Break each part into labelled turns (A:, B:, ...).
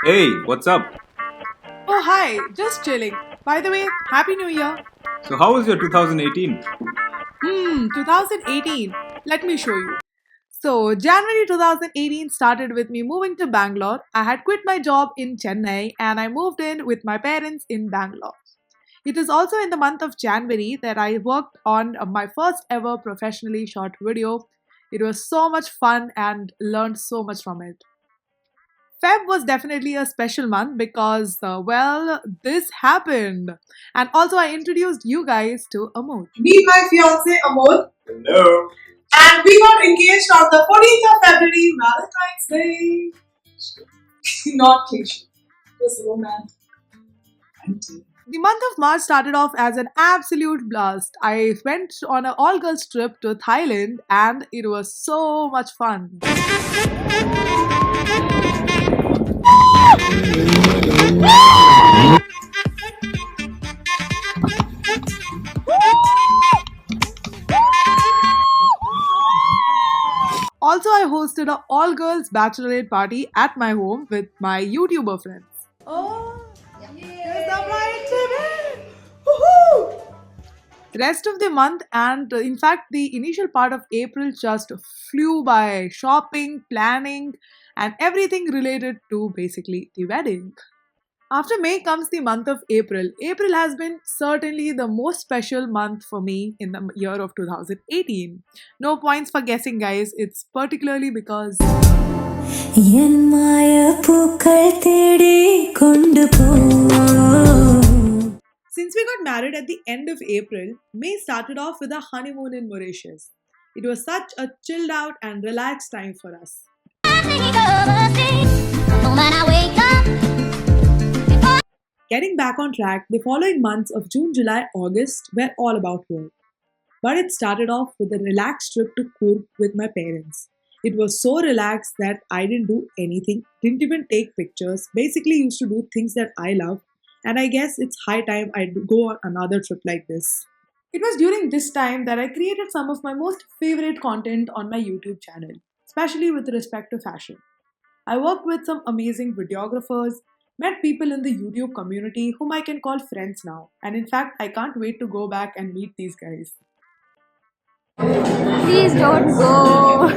A: Hey, what's up?
B: Oh, hi, just chilling. By the way, Happy New Year.
A: So, how was your 2018?
B: 2018. Let me show you. So, January 2018 started with me moving to Bangalore. I had quit my job in Chennai and I moved in with my parents in Bangalore. It is also in the month of January that I worked on my first ever professionally shot video. It was so much fun and learned so much from it. Feb was definitely a special month because, this happened. And also, I introduced you guys to Amod. Meet my fiance Amod.
A: Hello.
B: And we got engaged on the 14th of February, Valentine's Day. Not cliche. Just romantic. The month of March started off as an absolute blast. I went on an all girls trip to Thailand and it was so much fun. Also, I hosted an all girls bachelorette party at my home with my YouTuber friends. Oh, here's the bride to be. Woohoo! Rest of the month and in fact the initial part of April just flew by shopping, planning, and everything related to basically the wedding. After May comes the month of April. April has been certainly the most special month for me in the year of 2018. No points for guessing, guys. It's particularly because
C: என் மாய பூக்கள் தேடி கொண்டு போ
B: since we got married at the end of April, May started off with a honeymoon in Mauritius. It was such a chilled out and relaxed time for us. Getting back on track, the following months of June, July, August were all about work. But it started off with a relaxed trip to Coorg with my parents. It was so relaxed that I didn't do anything, didn't even take pictures, basically used to do things that I love, and I guess it's high time I go on another trip like this. It was during this time that I created some of my most favorite content on my YouTube channel, especially with respect to fashion. I worked with some amazing videographers, met people in the YouTube community whom I can call friends now, and in fact, I can't wait to go back and meet these guys.
C: Please don't go.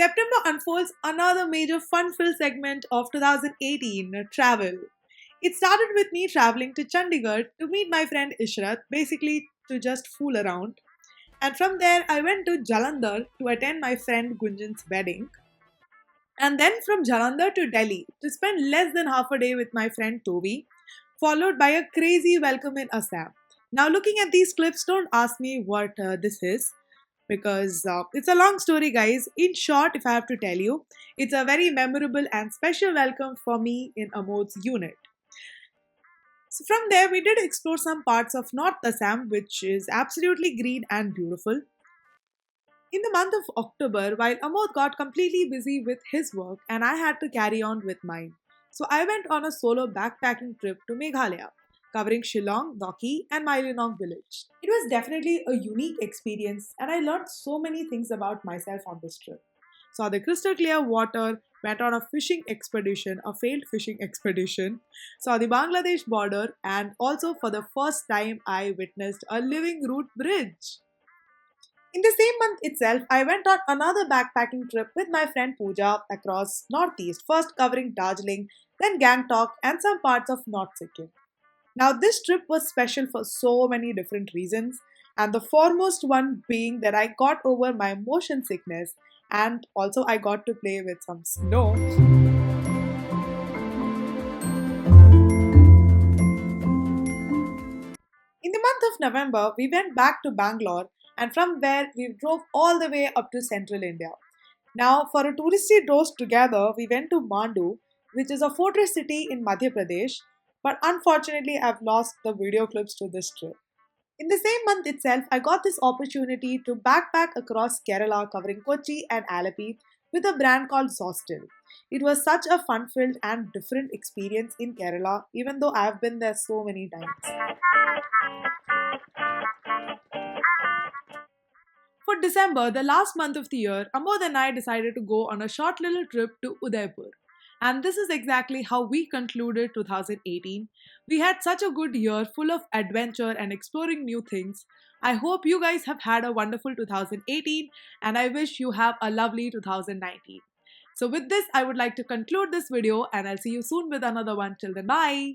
B: September unfolds another major fun filled segment of 2018 travel. It started with me traveling to Chandigarh to meet my friend Ishrat, basically to just fool around. And from there, I went to Jalandhar to attend my friend Gunjan's wedding. And then from Jalandhar to Delhi to spend less than half a day with my friend Toby, followed by a crazy welcome in Assam. Now, looking at these clips, don't ask me what this is because it's a long story, guys. In short, if I have to tell you, it's a very memorable and special welcome for me in Amod's unit. So, from there, we did explore some parts of North Assam, which is absolutely green and beautiful. In the month of October, while Amod got completely busy with his work and I had to carry on with mine, so I went on a solo backpacking trip to Meghalaya, covering Shillong, Doki, and Mylynong village. It was definitely a unique experience, and I learned so many things about myself on this trip. Saw the crystal clear water, went on a fishing expedition, a failed fishing expedition, saw the Bangladesh border, and also for the first time I witnessed a living root bridge. In the same month itself, I went on another backpacking trip with my friend Pooja across Northeast, first covering Darjeeling, then Gangtok, and some parts of North Sikkim. Now, this trip was special for so many different reasons, and the foremost one being that I got over my motion sickness and also I got to play with some snow. In the month of November, we went back to Bangalore and from there we drove all the way up to central India. Now, for a touristy dose together, we went to Mandu, which is a fortress city in Madhya Pradesh, but unfortunately, I've lost the video clips to this trip. In the same month itself, I got this opportunity to backpack across Kerala covering Kochi and Alapi with a brand called Zostel. It was such a fun filled and different experience in Kerala, even though I've been there so many times. For December, the last month of the year, Amod and I decided to go on a short little trip to Udaipur. And this is exactly how we concluded 2018. We had such a good year full of adventure and exploring new things. I hope you guys have had a wonderful 2018 and I wish you have a lovely 2019. So, with this, I would like to conclude this video and I'll see you soon with another one. Till then, bye.